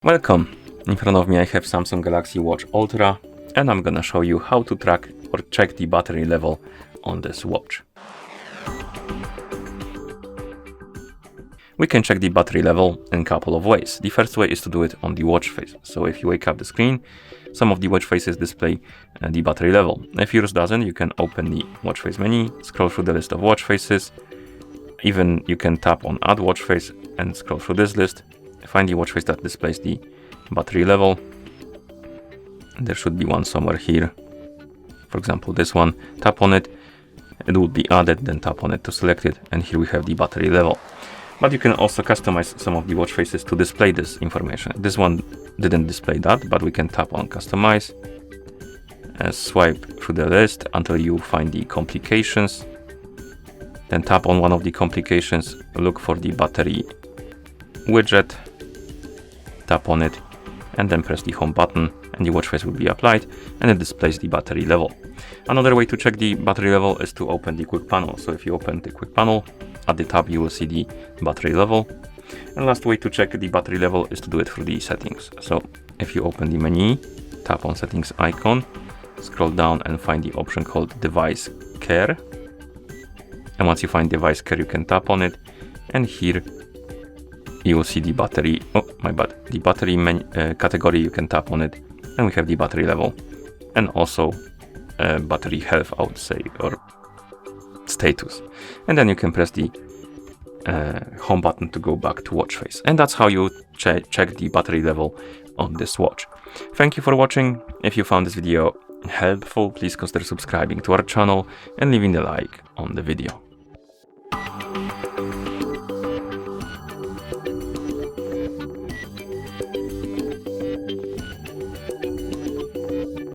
Welcome! In front of me I have Samsung Galaxy Watch Ultra and I'm gonna show you how to track or check the battery level on this watch. We can check the battery level in a couple of ways. The first way is to do it on the watch face. So if you wake up the screen, some of the watch faces display the battery level. If yours doesn't, you can open the watch face menu, scroll through the list of watch faces. Even you can tap on add watch face and scroll through this list. Find the watch face that displays the battery level. There should be one somewhere here. For example, this one. Tap on it. It will be added, then tap on it to select it. And here we have the battery level. But you can also customize some of the watch faces to display this information. This one didn't display that, but we can tap on customize and swipe through the list until you find the complications. Then tap on one of the complications, look for the battery widget, tap on it, and then press the home button, and the watch face will be applied, and it displays the battery level. Another way to check the battery level is to open the quick panel. So if you open the quick panel, at the top you will see the battery level. And last way to check the battery level is to do it through the settings. So if you open the menu, tap on settings icon, scroll down and find the option called device care. And once you find device care, you can tap on it, and here you will see the battery, the battery category. You can tap on it, and we have the battery level and also battery health, I would say, or status. And then you can press the home button to go back to watch face. And that's how you check the battery level on this watch. Thank you for watching. If you found this video helpful, please consider subscribing to our channel and leaving a like on the video.